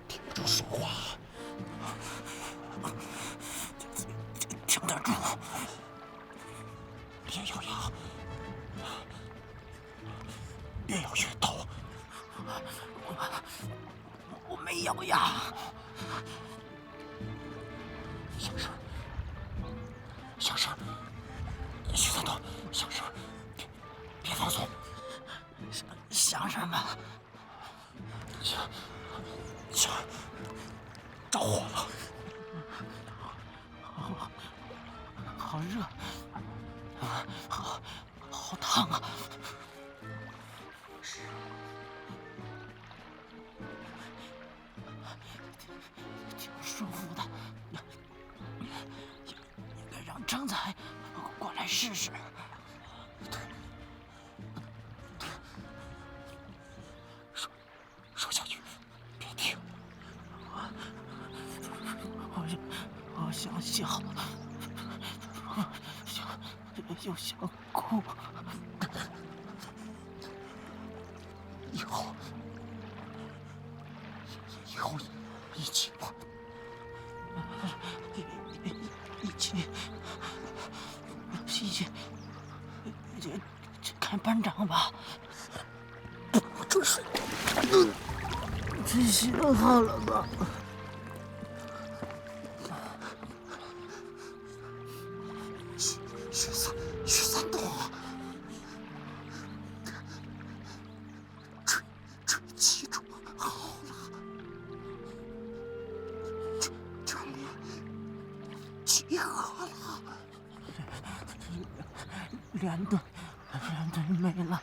停住说话，挺得住，别咬牙，别咬穴头。我没咬牙。响声，徐三多，响声，别放松。想什么？想着火了。好热，好烫啊！挺舒服的，应该让张仔过来试试。说下去，别停。我想笑，又想哭。以后一起吧。一起看班长吧。不准睡。这行好了吧？徐三多，吹气住，好了，这里集合了。连队没了。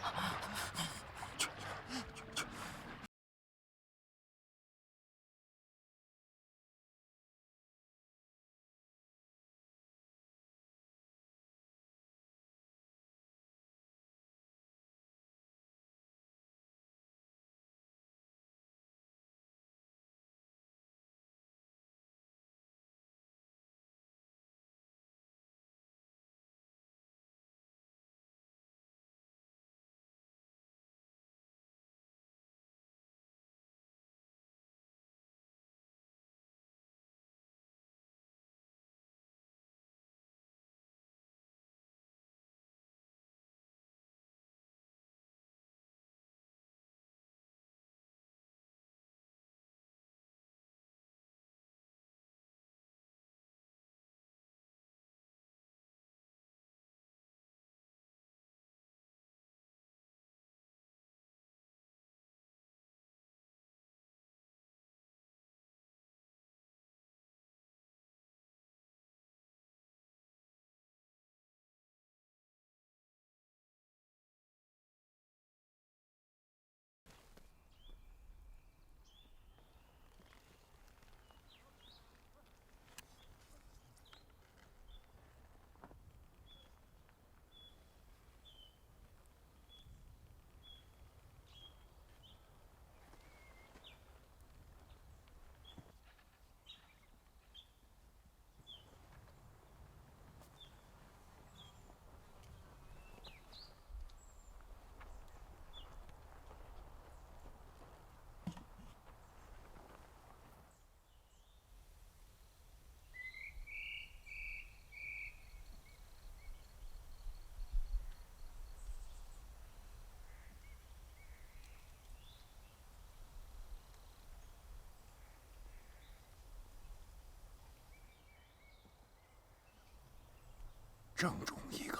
正中一个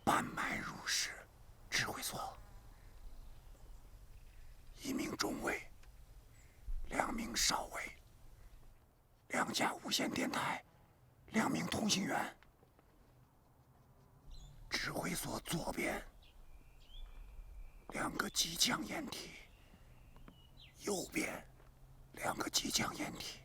半埋入室指挥所，1名中尉，2名少尉，2架无线电台，2名通信员。指挥所左边2个机枪掩体，右边2个机枪掩体。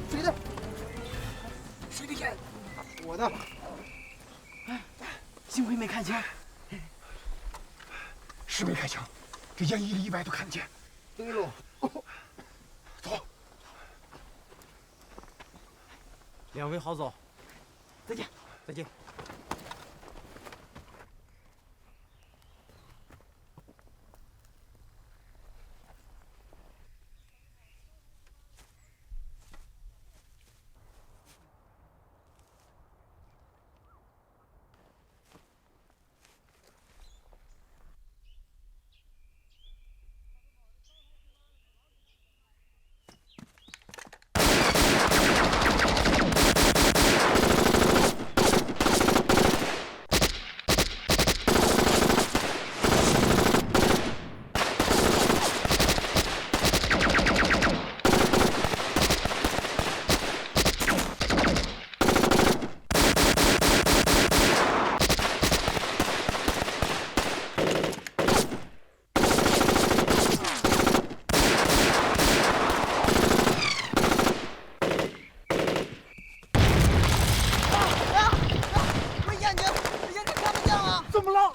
谁的？谁的烟？我的。幸亏没看清。是没开枪，这烟1里1外都看得见。对喽。走。2位好走。再见。再见。怎么了？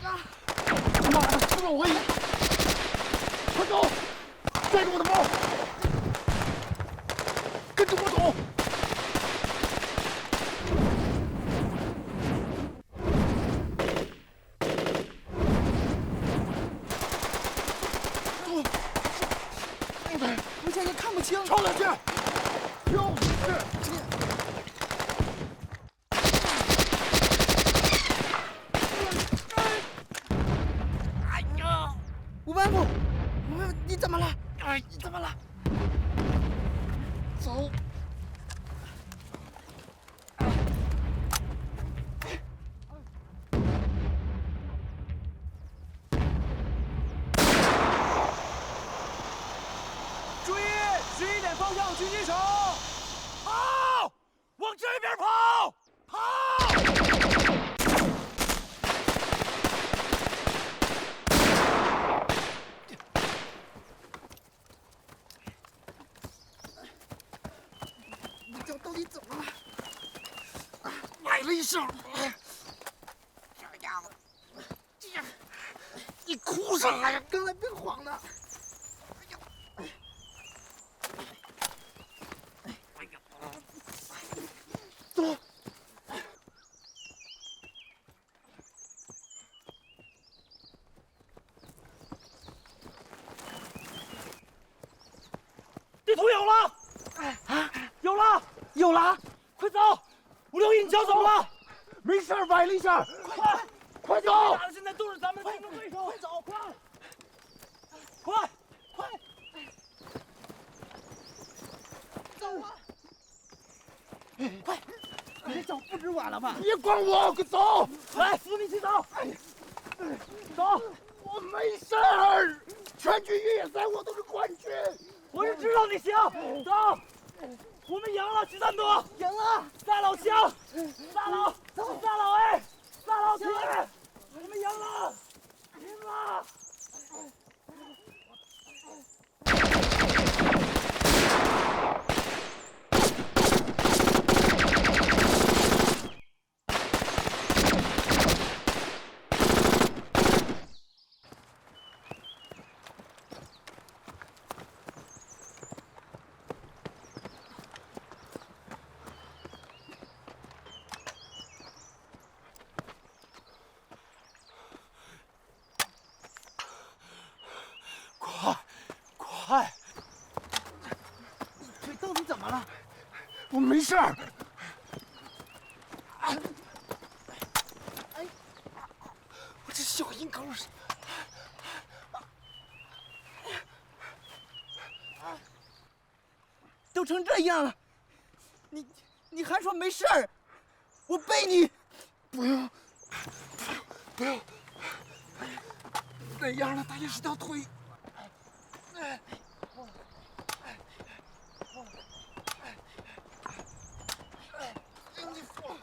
妈的，刺到我眼！快走！拽住我的包！跟着我走！我现在看不清。抄两下！有！吴班副，你怎么了？哎，你怎么了？走！注意，11点方向狙击手，跑！往这边跑！跑！你脚到底怎么了？崴了一声。这家伙，你哭啥呀？刚才别晃呢。走。地图有了！有了，有了！快走！561，你脚怎么了？没事，崴了一下。快，快走！打的现在都是咱们的竞争对手！快走，快！走啊！快！你这脚不止崴了吧？别管我，快走！来，扶你一起走。走，我没事儿，全军越野赛我都是冠军。我是知道你行。走，我们赢了，徐三多，赢了！撒老乡，撒老 A，撒老铁，我们赢了，赢了！怎么了？我没事儿。我这小阴沟是。都成这样了，你还说没事儿？我背你。不要，不要，那样了，他也是条腿。你放。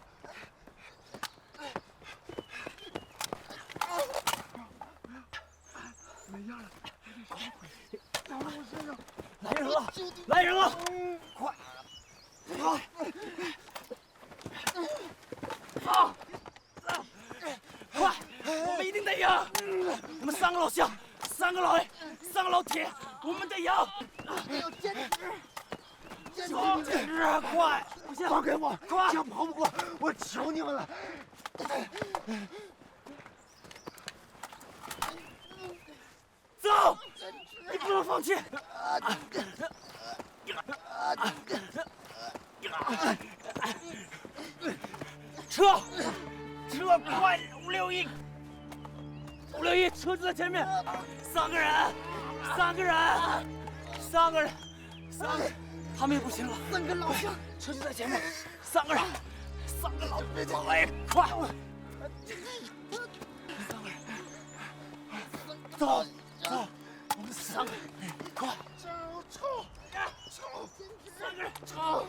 那样了，倒到我身上。来人了！来人了！快！好！好！快！我们一定得赢！我们3个老乡，3个老 A， 3个老铁，我们得赢！要坚持，坚持！坚持啊！快！不行，放开我！快！想跑不过，我求你们了！走！你不能放弃！撤！撤！快！561！561，车就在前面。3个人，3个人，他们也不行了。3个老乡，车就在前面。3个人，3个老 A， 快！3个人，走！我们3个人，快！冲！3个人，冲！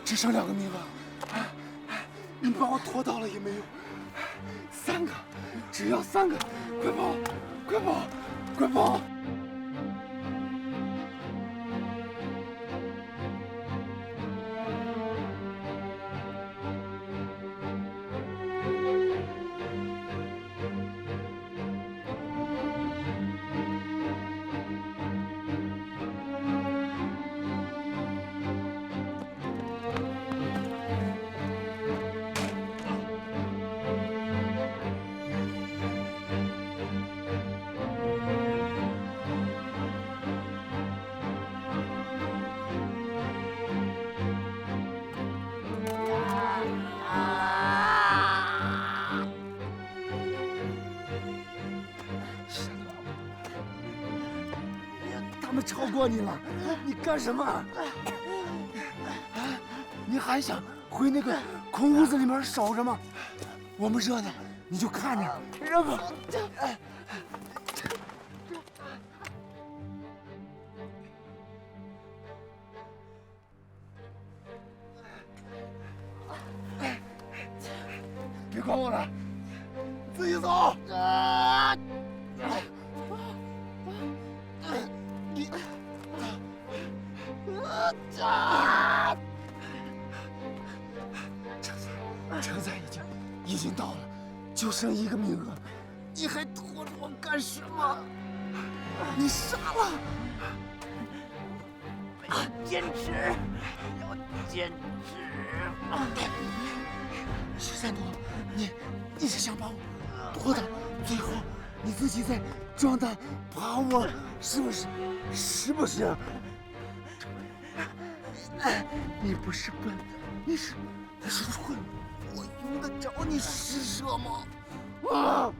只剩2个名额，你把我拖到了也没用。3个，只要3个，快跑，快跑，快跑！他们超过你了，你干什么？你还想回那个空屋子里面守着吗？我们热闹，你就看着，让我。别管我了，自己走。车载已经到了，就剩1个名额，你还拖着我干什么？你傻了！坚持，要坚持。13多，你是想把我拖到最后，你自己再壮胆爬我，是不是？是不是？你不是笨，你是蠢。我用得着你施舍吗？啊！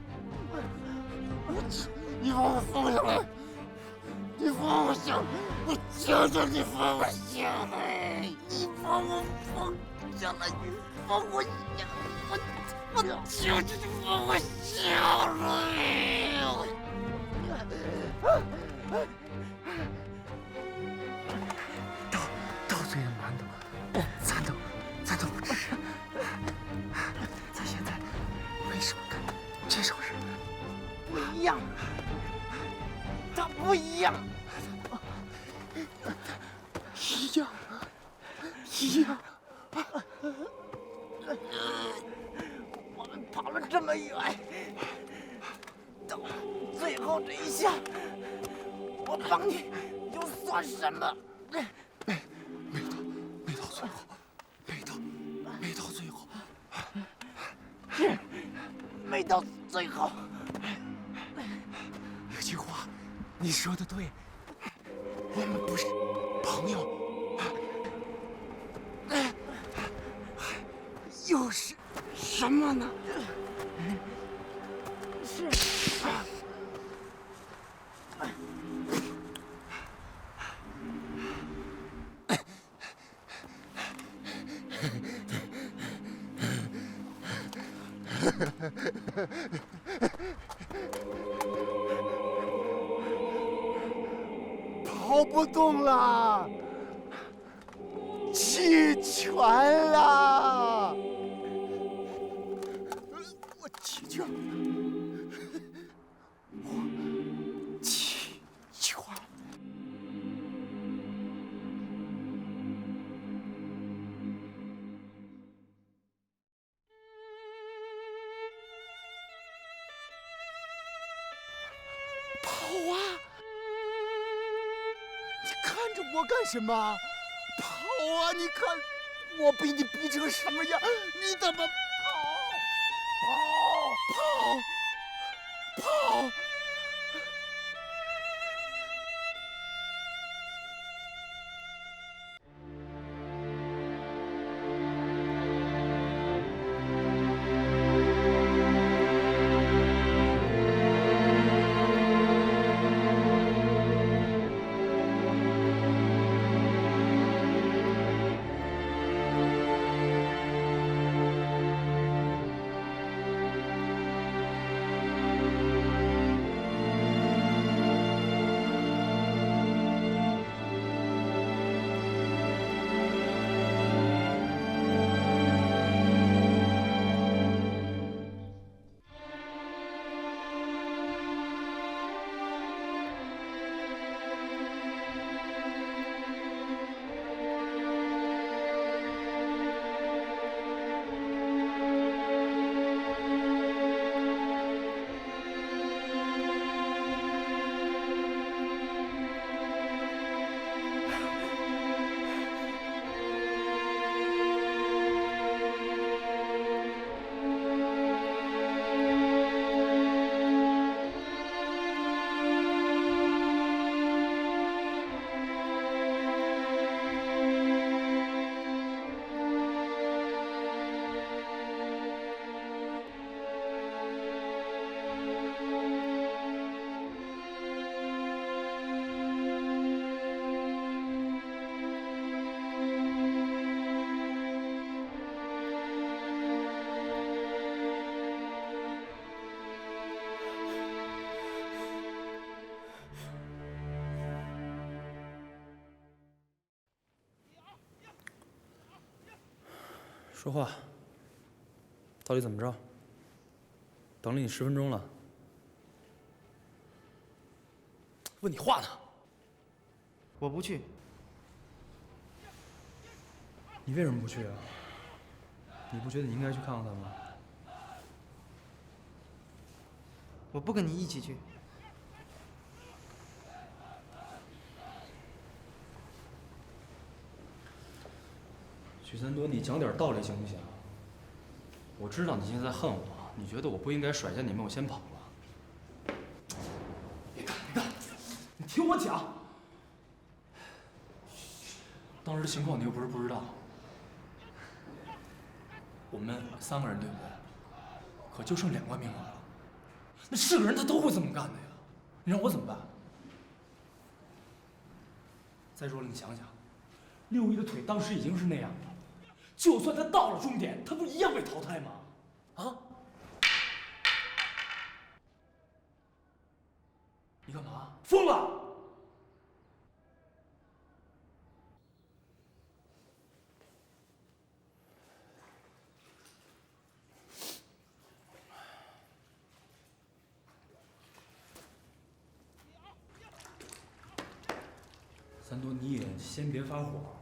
你把我放下来！你放我下！我求求你放我下来！你把我放下来！放我下！我求求你放我下来！到嘴的馒头，咱都呀！我们跑了这么远，到最后这一下，我帮你又算什么？没到最后，没到最后，是没到最后。有句话，你说的对，我们不是朋友，又是什么呢？是。跑不动了，弃权了，我弃权，我弃权。跑啊！你看着我干什么？跑啊！你看我被你逼成什么样？你怎么跑？说话，到底怎么着？等了你10分钟了。问你话呢？我不去。你为什么不去啊？你不觉得你应该去看看他吗？我不跟你一起去。许三多，你讲点道理行不行？我知道你现在恨我，你觉得我不应该甩下你们，我先跑了。别干！你听我讲。当时的情况你又不是不知道。我们3个人，对不对？可就剩2个名额了。那是个人他都会这么干的呀，你让我怎么办？再说了，你想想，6一的腿当时已经是那样了。就算他到了终点，他不一样被淘汰吗？啊！你干嘛？疯了！三多，你也先别发火。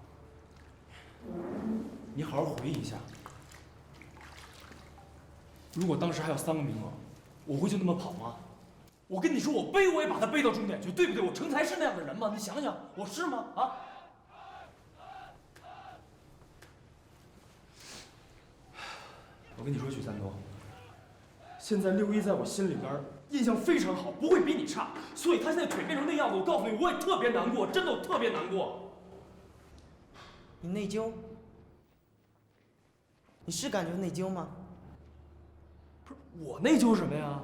你好好回忆一下，如果当时还有3个名额，我会就那么跑吗？我跟你说，我背我也把他背到终点去，对不对？我成才是那样的人吗？你想想，我是吗？啊！我跟你说，许三多，现在6·1在我心里边印象非常好，不会比你差。所以他现在腿变成那样子，我告诉你，我也特别难过，真的，我特别难过。你内疚？你是感觉内疚吗？不是我内疚什么呀？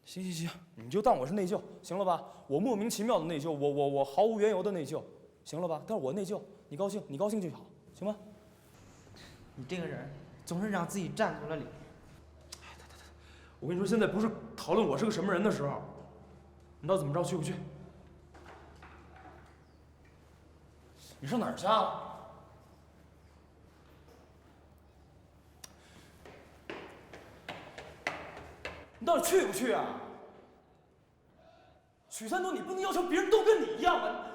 行行行，你就当我是内疚，行了吧？我莫名其妙的内疚，我毫无缘由的内疚，行了吧？但是我内疚，你高兴，你高兴就好，行吗？你这个人总是让自己占足了理。我跟你说，现在不是讨论我是个什么人的时候，你到底怎么着，去不去？你上哪儿去啊？你到底去不去啊？许三多，你不能要求别人都跟你一样吧？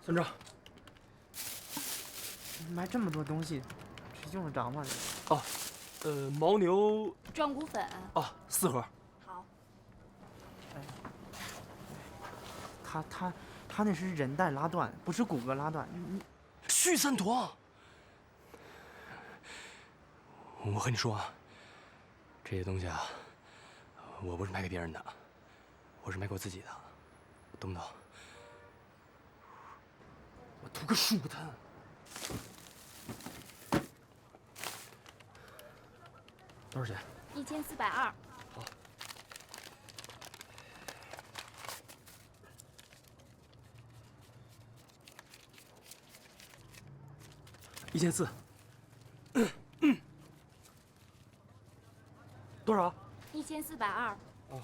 村长，买这么多东西，是用得着吗？哦，牦牛壮骨粉。啊，4盒。好。他那是韧带拉断，不是骨骼拉断。许三多，我和你说啊，这些东西啊，我不是买给别人的，我是买给我自己的，懂不懂？我图个舒坦。多少钱1420。好。1400。多少1420。哦。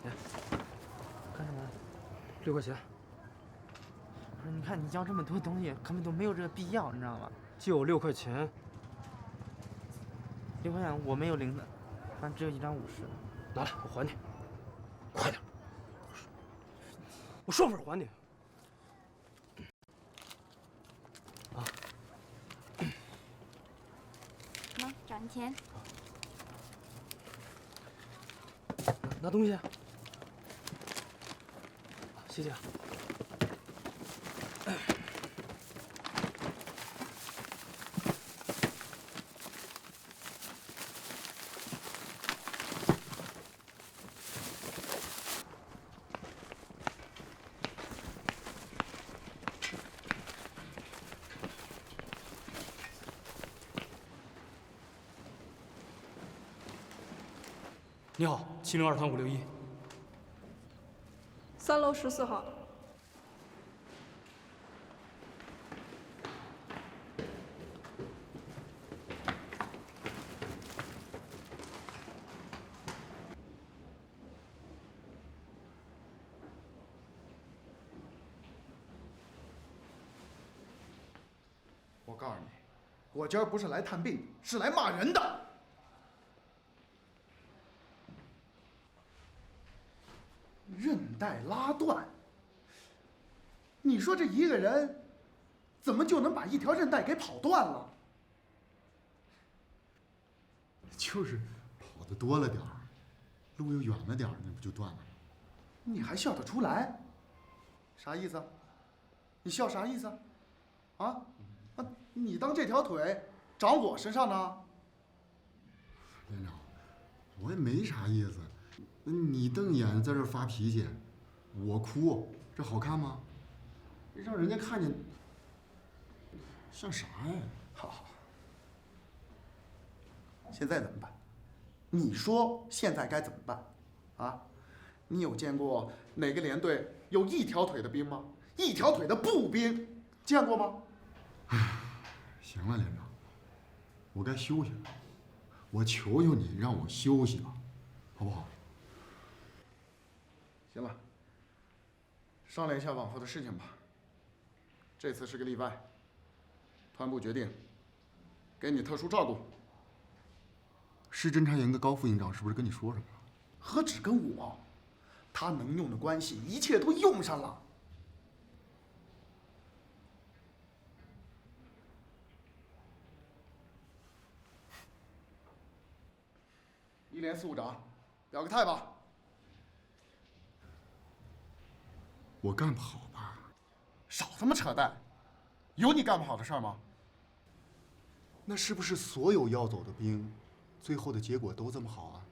来，干什么6块钱。不是，你看你要这么多东西，根本都没有这个必要，你知道吗？借我6块钱。6块钱我没有零的，反正只有1张50的。拿来，我还你。快点！我说会儿还你。啊。喏，找你钱。拿东西。谢谢。你好，702团561。3楼14号。我告诉你，我今儿不是来探病，是来骂人的。韧带拉断，你说这一个人怎么就能把一条韧带给跑断了？就是跑得多了点儿，路又远了点儿，那不就断了吗？你还笑得出来？啥意思？你笑啥意思？啊？你当这条腿长我身上呢？连长，我也没啥意思。你瞪眼在这发脾气，我哭，这好看吗？让人家看见，像啥呀？好，现在怎么办？你说现在该怎么办？啊？你有见过哪个连队有一条腿的兵吗？一条腿的步兵，见过吗？行了，连长，我该休息了。我求求你，让我休息吧，好不好？行了，商量一下往后的事情吧。这次是个例外，团部决定给你特殊照顾。市侦察营的高副营长是不是跟你说什么了？何止跟我，他能用的关系，一切都用上了。一连4务长，表个态吧。我干不好吧？少他妈扯淡！有你干不好的事儿吗？那是不是所有要走的兵，最后的结果都这么好啊？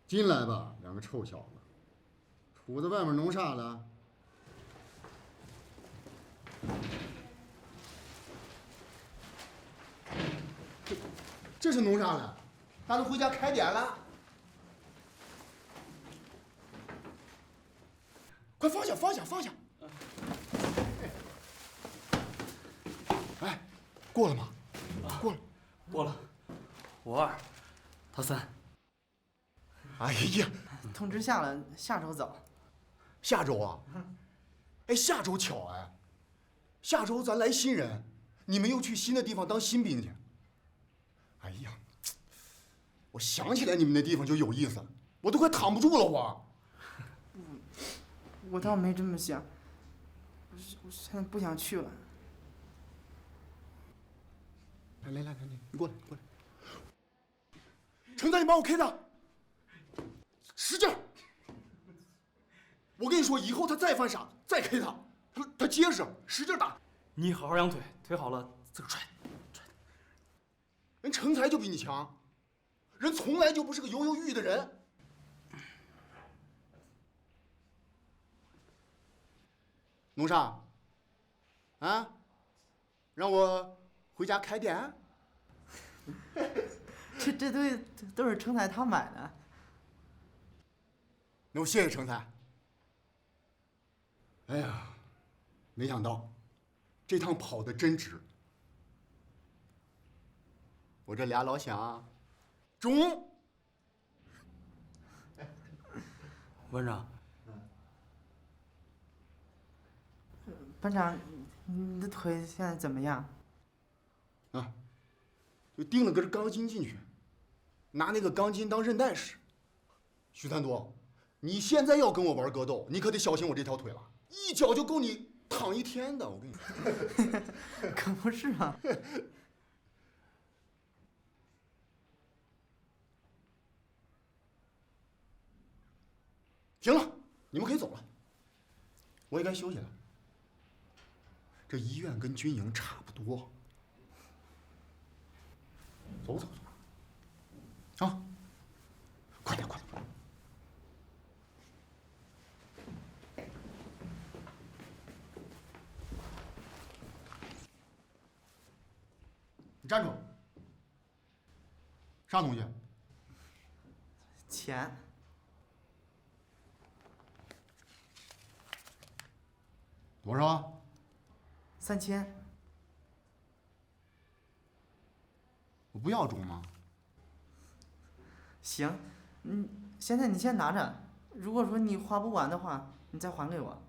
进来吧，两个臭小子，杵在外面弄啥呢？这是弄啥了？咱都回家开点了。快放下，放下，放下！哎，过了吗？过了。过了，我2，他3。哎呀，通知下了，下周走。下周啊？哎，下周巧哎，下周咱来新人，你们又去新的地方当新兵去。哎呀，我想起来你们那地方就有意思，我都快躺不住了我。我倒没这么想，我现在不想去了。来，你过来，过来。程仔，你帮我开他，使劲儿！我跟你说，以后他再犯傻，再 K 他，他结实，使劲打。你好好养腿，腿好了自个踹。人成才就比你强，人从来就不是个犹犹豫豫的人。弄啥？啊？让我回家开店？这都是成才他买的。那我谢谢成才。哎呀，没想到这趟跑得真值。我这俩老乡，中。班长，班长，你的腿现在怎么样？啊，就钉了根钢筋进去，拿那个钢筋当韧带使。徐三多，你现在要跟我玩格斗，你可得小心我这条腿了，一脚就够你躺1天的。我跟你说，可不是嘛。行了，你们可以走了，我也该休息了。这医院跟军营差不多，走，啊，快点！你站住！啥东西？钱。多少3000。我不要中吗？行，现在你先拿着，如果说你花不完的话，你再还给我。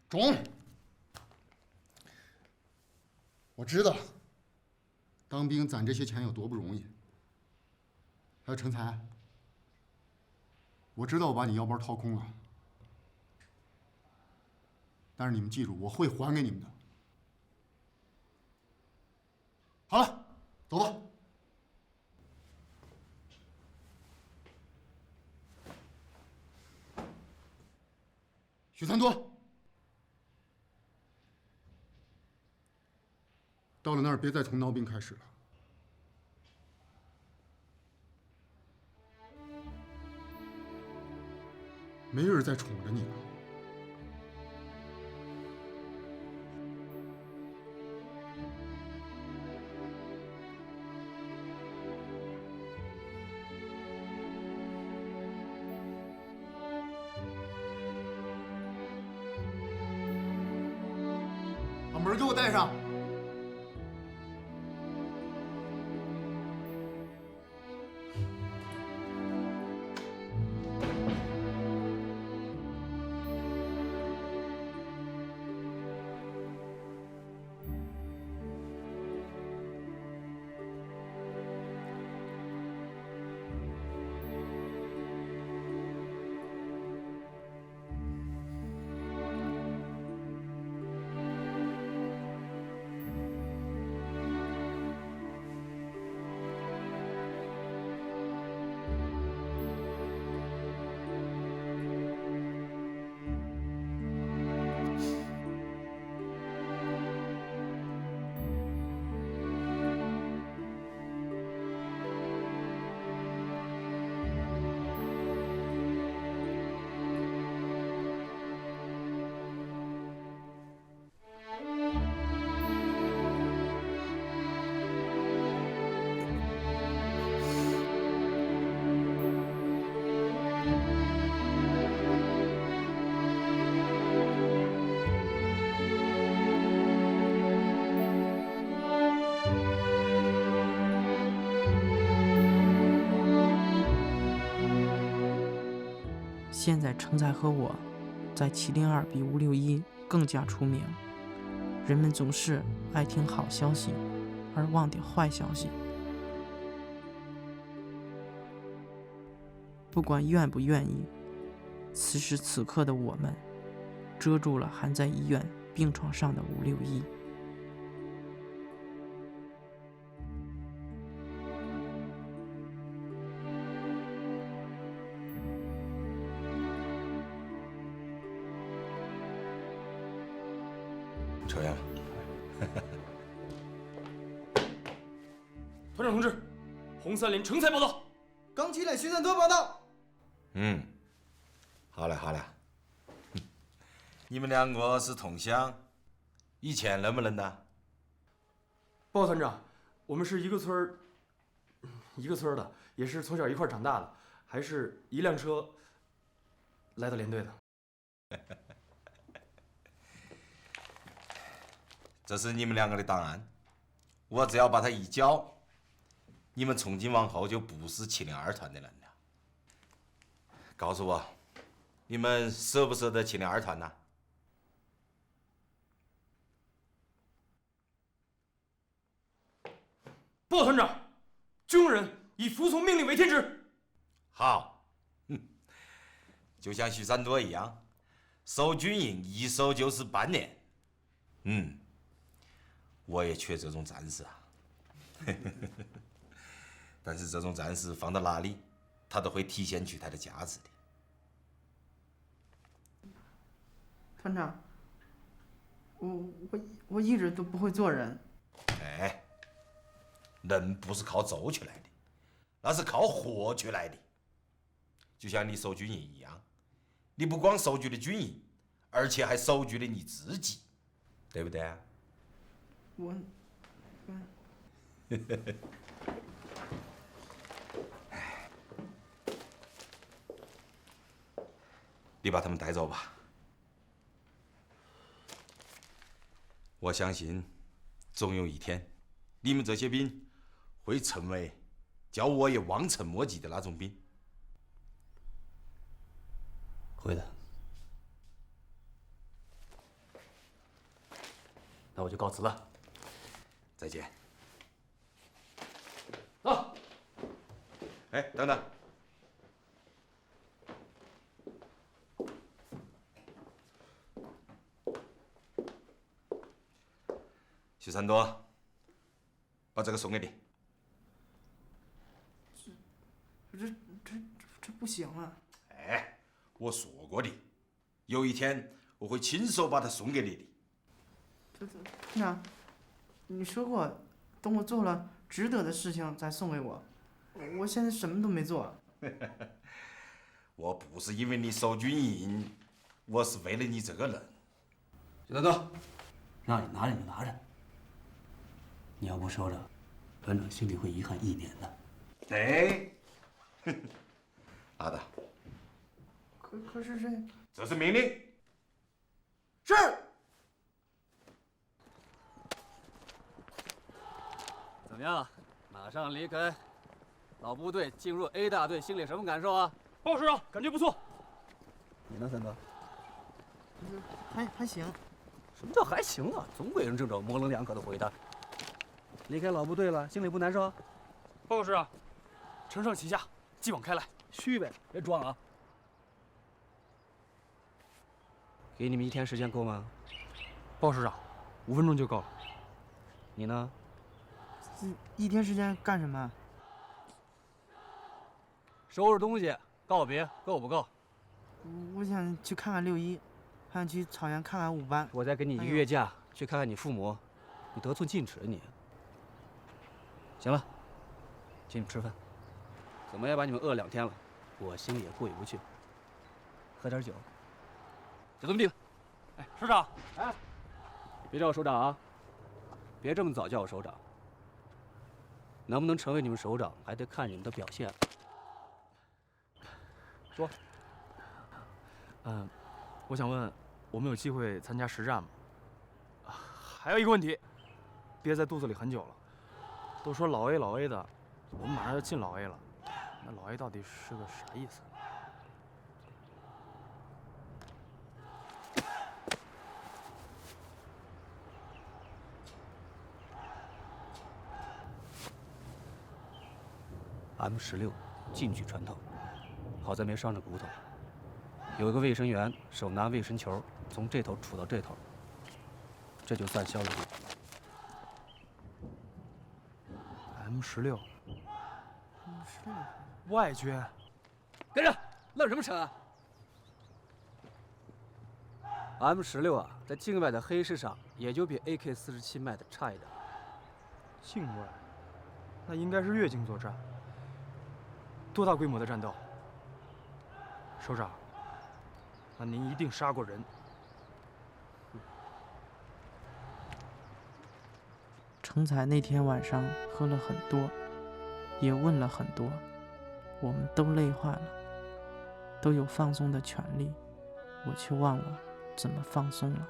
中。我知道，当兵攒这些钱有多不容易。还有成才，我知道我把你腰包掏空了，但是你们记住，我会还给你们的。好了，走吧。许三多，到了那儿别再从孬兵开始了，没人再宠着你了。把门给我带上。现在成才和我在702比561更加出名，人们总是爱听好消息，而忘掉坏消息。不管愿不愿意，此时此刻的我们，遮住了还在医院病床上的561。抽烟吧。团长同志，红三连成才报道。钢七连徐三多报道。好了好了，你们两个是同乡，以前认不认得？报团长，我们是一个村儿的，也是从小一块儿长大的，还是一辆车来到连队的。这是你们两个的档案，我只要把它一交，你们从今往后就不是702团的人了。告诉我，你们舍不舍得702团呐？报团长，军人以服从命令为天职。好，就像徐三多一样，守军营一守就是半年。我也缺这种战士啊。但是这种战士放到哪里，他都会体现出他的价值的。团长，我一直都不会做人。哎，人不是靠做出来的，那是靠活出来的。就像你守军营一样，你不光守住了军营，而且还守住了你自己，对不对啊？你把他们带走吧。我相信，总有一天，你们这些兵会成为叫我也望尘莫及的那种兵。会的。那我就告辞了。再见。啊！哎，等等。徐三多，把这个送给你。这不行啊！哎，我说过的，有一天我会亲手把它送给你的。团长，你说过，等我做了值得的事情再送给我。我现在什么都没做。我不是因为你守军营，我是为了你这个人。许大哥，让你拿着你就拿着，你要不收着，团长心里会遗憾1年的。对，阿达，可是这是命令。是。怎么样？马上离开老部队，进入 A 大队，心里什么感受啊？报师长，感觉不错。你呢，三哥？还行。什么叫还行啊？总归人这种模棱两可的回答。离开老部队了，心里不难受？报告师长，承上启下，继往开来。虚呗，别装啊！给你们1天时间够吗？报告师长，5分钟就够了。你呢1天时间干什么？收拾东西，告别，够不够？我想去看看6·1，还想去草原看看5班。我再给你1个月假，去看看你父母，你得寸进尺你。行了，请你们吃饭。怎么也把你们饿了2天了，我心里也过意不去。喝点酒，就这么定了。哎，师长，哎，别叫我首长啊！别这么早叫我首长。能不能成为你们首长，还得看你们的表现。说。我想问，我们有机会参加实战吗？还有一个问题，憋在肚子里很久了。都说老 A 老 A 的，我们马上要进老 A 了，那老 A 到底是个啥意思？M16进去穿透，好在没伤着骨头。有一个卫生员手拿卫生球从这头杵到这头，这就算消了毒。M16，外军，跟着，愣什么神啊 ？M16啊，在境外的黑市上也就比 AK-47卖的差一点。境外，那应该是越境作战。多大规模的战斗？首长，那您一定杀过人。成才那天晚上喝了很多，也问了很多，我们都累坏了，都有放松的权利，我却忘了怎么放松了。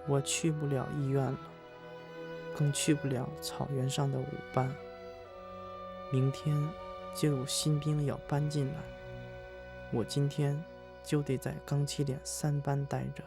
我去不了医院了，更去不了草原上的5班。明天就有新兵要搬进来，我今天就得在钢七连3班待着。